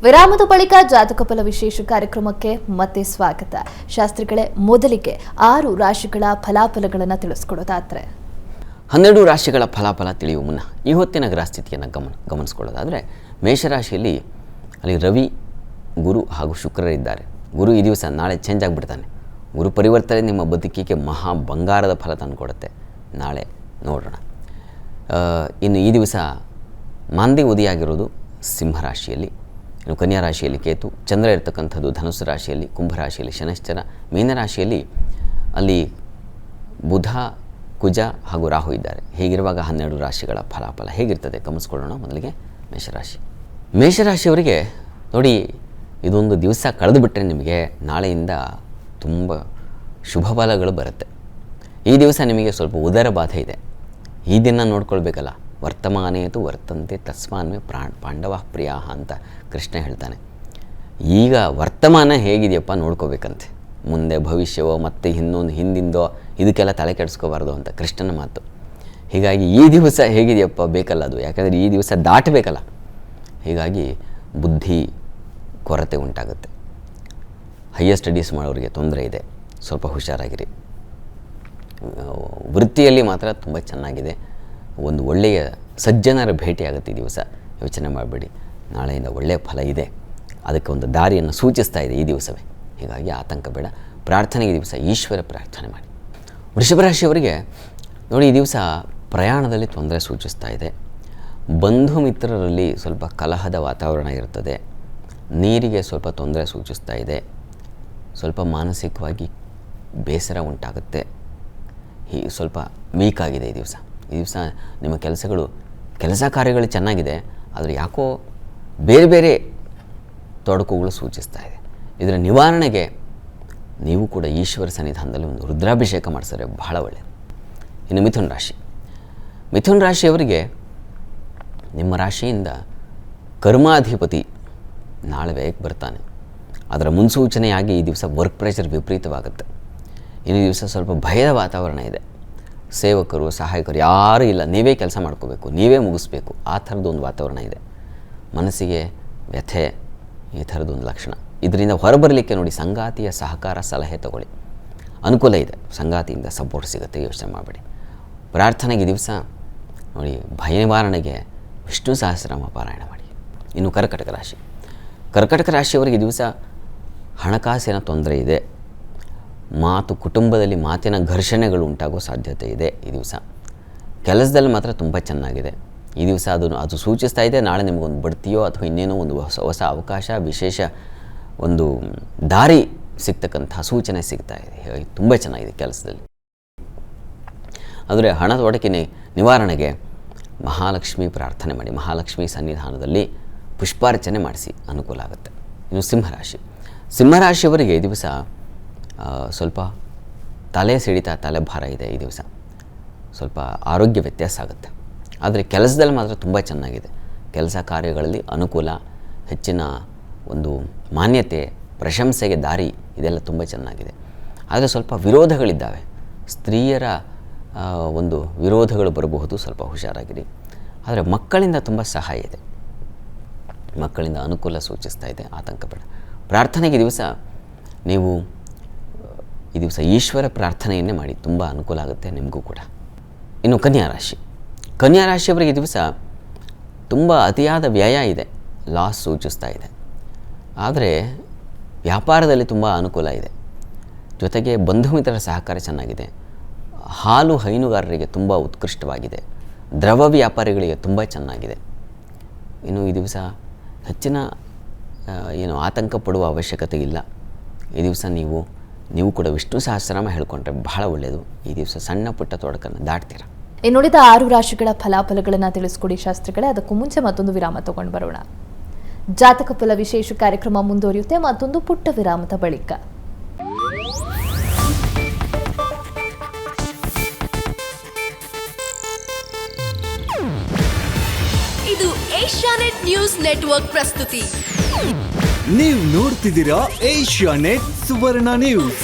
ವಿರಾಮದ ಬಳಿಕ ಜಾತಕ ಫಲ ವಿಶೇಷ ಕಾರ್ಯಕ್ರಮಕ್ಕೆ ಮತ್ತೆ ಸ್ವಾಗತ. ಶಾಸ್ತ್ರಿಗಳೇ, ಮೊದಲಿಗೆ 6 ರಾಶಿಗಳ ಫಲಾಫಲಗಳನ್ನು ತಿಳಿಸ್ಕೊಡೋದಾದ್ರೆ 12 ರಾಶಿಗಳ ಫಲಾಫಲ ತಿಳಿಯುವ ಮುನ್ನ ಈ ಹೊತ್ತಿನ ಗ್ರಹಸ್ಥಿತಿಯನ್ನು ಗಮನಿಸ್ಕೊಳ್ಳೋದಾದರೆ ಮೇಷರಾಶಿಯಲ್ಲಿ ಅಲ್ಲಿ ರವಿ, ಗುರು ಹಾಗೂ ಶುಕ್ರರಿದ್ದಾರೆ. ಗುರು ಈ ದಿವಸ ನಾಳೆ ಚೇಂಜ್ ಆಗಿಬಿಡ್ತಾನೆ. ಗುರು ಪರಿವರ್ತನೆ ನಿಮ್ಮ ಬದುಕಿಗೆ ಮಹಾ ಬಂಗಾರದ ಫಲ ತಂದುಕೊಡುತ್ತೆ. ನಾಳೆ ನೋಡೋಣ. ಇನ್ನು ಈ ದಿವಸ ಮಾಂದಿ ಉದಿಯಾಗಿರೋದು ಸಿಂಹರಾಶಿಯಲ್ಲಿ, ಇನ್ನು ಕನ್ಯಾ ರಾಶಿಯಲ್ಲಿ ಕೇತು, ಚಂದ್ರ ಇರತಕ್ಕಂಥದ್ದು ಧನುಸ್ಸು ರಾಶಿಯಲ್ಲಿ, ಕುಂಭರಾಶಿಯಲ್ಲಿ ಶನೈಶ್ಚರ, ಮೀನರಾಶಿಯಲ್ಲಿ ಅಲ್ಲಿ ಬುಧ, ಕುಜ ಹಾಗೂ ರಾಹು ಇದ್ದಾರೆ. ಹೀಗಿರುವಾಗ 12 ರಾಶಿಗಳ ಫಲಾಫಲ ಹೇಗಿರ್ತದೆ ಗಮನಿಸ್ಕೊಳ್ಳೋಣ. ಮೊದಲಿಗೆ ಮೇಷರಾಶಿಯವರಿಗೆ ನೋಡಿ, ಇದೊಂದು ದಿವಸ ಕಳೆದು ಬಿಟ್ಟರೆ ನಿಮಗೆ ನಾಳೆಯಿಂದ ತುಂಬ ಶುಭ ಫಲಗಳು ಬರುತ್ತೆ. ಈ ದಿವಸ ನಿಮಗೆ ಸ್ವಲ್ಪ ಉದರ ಬಾಧೆ ಇದೆ. ಈ ದಿನ ನೋಡ್ಕೊಳ್ಬೇಕಲ್ಲ. ವರ್ತಮಾನೇತು ವರ್ತಂತೆ ತಸ್ಮಾನ್ಮೇ ಪಾಂಡವ ಪ್ರಿಯ ಅಂತ ಕೃಷ್ಣ ಹೇಳ್ತಾನೆ. ಈಗ ವರ್ತಮಾನ ಹೇಗಿದೆಯಪ್ಪ ನೋಡ್ಕೋಬೇಕಂತೆ. ಮುಂದೆ ಭವಿಷ್ಯವೋ ಮತ್ತು ಹಿಂದಿಂದೋ ಇದಕ್ಕೆಲ್ಲ ತಲೆ ಕೆಡಿಸ್ಕೋಬಾರ್ದು ಅಂತ ಕೃಷ್ಣನ ಮಾತು. ಹೀಗಾಗಿ ಈ ದಿವಸ ಹೇಗಿದೆಯಪ್ಪ ಬೇಕಲ್ಲ ಅದು, ಯಾಕಂದರೆ ಈ ದಿವಸ ದಾಟಬೇಕಲ್ಲ. ಹೀಗಾಗಿ ಬುದ್ಧಿ ಕೊರತೆ ಉಂಟಾಗುತ್ತೆ. ಹೈಯರ್ ಸ್ಟಡೀಸ್ ಮಾಡೋರಿಗೆ ತೊಂದರೆ ಇದೆ, ಸ್ವಲ್ಪ ಹುಷಾರಾಗಿರಿ. ವೃತ್ತಿಯಲ್ಲಿ ಮಾತ್ರ ತುಂಬ ಚೆನ್ನಾಗಿದೆ. ಒಂದು ಒಳ್ಳೆಯ ಸಜ್ಜನರ ಭೇಟಿಯಾಗುತ್ತೆ ಈ ದಿವಸ. ಯೋಚನೆ ಮಾಡಬೇಡಿ, ನಾಳೆಯಿಂದ ಒಳ್ಳೆಯ ಫಲ ಇದೆ. ಅದಕ್ಕೆ ಒಂದು ದಾರಿಯನ್ನು ಸೂಚಿಸ್ತಾ ಇದೆ ಈ ದಿವಸವೇ. ಹೀಗಾಗಿ ಆತಂಕ ಬೇಡ. ಪ್ರಾರ್ಥನೆಗೆ ದಿವಸ ಈಶ್ವರ ಪ್ರಾರ್ಥನೆ ಮಾಡಿ. ವೃಷಭ ರಾಶಿಯವರಿಗೆ ನೋಡಿ, ಈ ದಿವಸ ಪ್ರಯಾಣದಲ್ಲಿ ತೊಂದರೆ ಸೂಚಿಸ್ತಾ ಇದೆ. ಬಂಧು ಮಿತ್ರರಲ್ಲಿ ಸ್ವಲ್ಪ ಕಲಹದ ವಾತಾವರಣ ಇರ್ತದೆ. ನೀರಿಗೆ ಸ್ವಲ್ಪ ತೊಂದರೆ ಸೂಚಿಸ್ತಾ ಇದೆ. ಮಾನಸಿಕವಾಗಿ ಬೇಸರ ಉಂಟಾಗುತ್ತೆ. ಸ್ವಲ್ಪ ವೀಕ್ ಆಗಿದೆ ಈ ದಿವಸ. ಈ ದಿವಸ ನಿಮ್ಮ ಕೆಲಸ ಕಾರ್ಯಗಳು ಚೆನ್ನಾಗಿದೆ, ಆದರೆ ಯಾಕೋ ಬೇರೆ ಬೇರೆ ತೊಡಕುಗಳು ಸೂಚಿಸ್ತಾ ಇದೆ. ಇದರ ನಿವಾರಣೆಗೆ ನೀವು ಕೂಡ ಈಶ್ವರ ಸನ್ನಿಧಾನದಲ್ಲಿ ಒಂದು ರುದ್ರಾಭಿಷೇಕ ಮಾಡಿಸಿದ್ರೆ ಬಹಳ ಒಳ್ಳೆಯದು. ಇನ್ನು ಮಿಥುನ ರಾಶಿಯವರಿಗೆ ನಿಮ್ಮ ರಾಶಿಯಿಂದ ಕರ್ಮಾಧಿಪತಿ ನಾಳೆ ವ್ಯಯಕ್ಕೆ ಬರ್ತಾನೆ. ಅದರ ಮುನ್ಸೂಚನೆಯಾಗಿ ಈ ದಿವಸ ವರ್ಕ್ ಪ್ರೆಷರ್ ವಿಪರೀತವಾಗುತ್ತೆ. ಇನ್ನು ದಿವಸ ಸ್ವಲ್ಪ ಭಯದ ವಾತಾವರಣ ಇದೆ. ಸೇವಕರು, ಸಹಾಯಕರು ಯಾರೂ ಇಲ್ಲ, ನೀವೇ ಕೆಲಸ ಮಾಡ್ಕೋಬೇಕು, ನೀವೇ ಮುಗಿಸ್ಬೇಕು, ಆ ಥರದ್ದೊಂದು ವಾತಾವರಣ ಇದೆ. ಮನಸ್ಸಿಗೆ ವ್ಯಥೆ, ಈ ಥರದ್ದೊಂದು ಲಕ್ಷಣ. ಇದರಿಂದ ಹೊರಬರಲಿಕ್ಕೆ ನೋಡಿ, ಸಂಗಾತಿಯ ಸಹಕಾರ, ಸಲಹೆ ತಗೊಳ್ಳಿ, ಅನುಕೂಲ ಇದೆ. ಸಂಗಾತಿಯಿಂದ ಸಪೋರ್ಟ್ ಸಿಗುತ್ತೆ, ಯೋಚನೆ ಮಾಡಬೇಡಿ. ಪ್ರಾರ್ಥನೆಗೆ ದಿವಸ ನೋಡಿ, ಭಯ ನಿವಾರಣೆಗೆ ವಿಷ್ಣು ಸಹಸ್ರನಾಮ ಪಾರಾಯಣ ಮಾಡಿ. ಇನ್ನು ಕರ್ಕಟಕ ರಾಶಿಯವರಿಗೆ ದಿವಸ ಹಣಕಾಸಿನ ತೊಂದರೆ ಇದೆ. ಕುಟುಂಬದಲ್ಲಿ ಮಾತಿನ ಘರ್ಷಣೆಗಳು ಉಂಟಾಗೋ ಸಾಧ್ಯತೆ ಇದೆ. ಈ ದಿವಸ ಕೆಲಸದಲ್ಲಿ ಮಾತ್ರ ತುಂಬ ಚೆನ್ನಾಗಿದೆ. ಈ ದಿವಸ ಅದು ಸೂಚಿಸ್ತಾ ಇದೆ ನಾಳೆ ನಿಮಗೊಂದು ಬಡ್ತಿಯೋ ಅಥವಾ ಇನ್ನೇನೋ ಒಂದು ಹೊಸ ಅವಕಾಶ, ವಿಶೇಷ ಒಂದು ದಾರಿ ಸಿಗ್ತಕ್ಕಂಥ ಸೂಚನೆ ಸಿಗ್ತಾ ಇದೆ. ಹೀಗಾಗಿ ತುಂಬ ಚೆನ್ನಾಗಿದೆ ಕೆಲಸದಲ್ಲಿ. ಆದರೆ ಹಣದ ಒಡಕಿನ ನಿವಾರಣೆಗೆ ಮಹಾಲಕ್ಷ್ಮಿ ಪ್ರಾರ್ಥನೆ ಮಾಡಿ. ಮಹಾಲಕ್ಷ್ಮಿ ಸನ್ನಿಧಾನದಲ್ಲಿ ಪುಷ್ಪಾರ್ಚನೆ ಮಾಡಿಸಿ, ಅನುಕೂಲ ಆಗುತ್ತೆ. ಇನ್ನು ಸಿಂಹರಾಶಿಯವರಿಗೆ ಈ ದಿವಸ ಸ್ವಲ್ಪ ತಲೆ ಸಿಡಿತ, ತಲೆಭಾರ ಇದೆ. ಈ ದಿವಸ ಸ್ವಲ್ಪ ಆರೋಗ್ಯ ವ್ಯತ್ಯಾಸ ಆಗುತ್ತೆ. ಆದರೆ ಕೆಲಸದಲ್ಲಿ ಮಾತ್ರ ತುಂಬ ಚೆನ್ನಾಗಿದೆ. ಕೆಲಸ ಕಾರ್ಯಗಳಲ್ಲಿ ಅನುಕೂಲ, ಹೆಚ್ಚಿನ ಒಂದು ಮಾನ್ಯತೆ, ಪ್ರಶಂಸೆಗೆ ದಾರಿ, ಇದೆಲ್ಲ ತುಂಬ ಚೆನ್ನಾಗಿದೆ. ಆದರೆ ಸ್ವಲ್ಪ ವಿರೋಧಗಳಿದ್ದಾವೆ. ಸ್ತ್ರೀಯರ ಒಂದು ವಿರೋಧಗಳು ಬರಬಹುದು, ಸ್ವಲ್ಪ ಹುಷಾರಾಗಿರಿ. ಆದರೆ ಮಕ್ಕಳಿಂದ ತುಂಬ ಸಹಾಯ ಇದೆ. ಮಕ್ಕಳಿಂದ ಅನುಕೂಲ ಸೂಚಿಸ್ತಾ ಇದೆ, ಆತಂಕ ಬೇಡ. ಪ್ರಾರ್ಥನೆಗೆ ದಿವಸ ನೀವು ಈ ದಿವಸ ಈಶ್ವರ ಪ್ರಾರ್ಥನೆಯನ್ನೇ ಮಾಡಿ, ತುಂಬ ಅನುಕೂಲ ಆಗುತ್ತೆ ನಿಮಗೂ ಕೂಡ. ಇನ್ನು ಕನ್ಯಾ ರಾಶಿಯವರಿಗೆ ದಿವಸ ತುಂಬ ಅತಿಯಾದ ವ್ಯಯ ಇದೆ, ಲಾಸ್ ಸೂಚಿಸ್ತಾ ಇದೆ. ಆದರೆ ವ್ಯಾಪಾರದಲ್ಲಿ ತುಂಬ ಅನುಕೂಲ ಇದೆ. ಜೊತೆಗೆ ಬಂಧು ಮಿತ್ರರ ಸಹಕಾರ ಚೆನ್ನಾಗಿದೆ. ಹಾಲು ಹೈನುಗಾರರಿಗೆ ತುಂಬ ಉತ್ಕೃಷ್ಟವಾಗಿದೆ. ದ್ರವ ವ್ಯಾಪಾರಿಗಳಿಗೆ ತುಂಬ ಚೆನ್ನಾಗಿದೆ. ಇನ್ನು ಈ ದಿವಸ ಹೆಚ್ಚಿನ ಆತಂಕ ಪಡುವ ಅವಶ್ಯಕತೆ ಇಲ್ಲ. ಈ ದಿವಸ ನೀವು ಕೂಡ ವಿಷ್ಣು ಸಹಸ್ರನಾಮ ಹೇಳ್ಕೊಂಡ್ರೆ ಬಹಳ ಒಳ್ಳೆಯದು. ಈ ದಿವಸ ಸಣ್ಣ ಪುಟ್ಟ ತೊಡಕನ್ನು ದಾಟ್ತೀರಾ. ಇನ್ನುಳಿದ 6 ರಾಶಿಗಳ ಫಲಾಫಲಗಳನ್ನು ತಿಳಿಸ್ಕೊಡಿ ಶಾಸ್ತ್ರಿಗಳೇ. ಅದಕ್ಕೂ ಮುಂಚೆ ಮತ್ತೊಂದು ವಿರಾಮ ತಗೊಂಡು ಬರೋಣ. ಜಾತಕ ಫಲ ವಿಶೇಷ ಕಾರ್ಯಕ್ರಮ ಮುಂದುವರಿಯುತ್ತೆ ಮತ್ತೊಂದು ಪುಟ್ಟ ವಿರಾಮದ ಬಳಿಕ. ಇದು ಏಷ್ಯಾನೆಟ್ ನ್ಯೂಸ್ ನೆಟ್ವರ್ಕ್ ಪ್ರಸ್ತುತಿ. ನೀವು ನೋಡ್ತಿದ್ದೀರಾ ಏಷ್ಯಾನೆಟ್ ಸುವರ್ಣ ನ್ಯೂಸ್.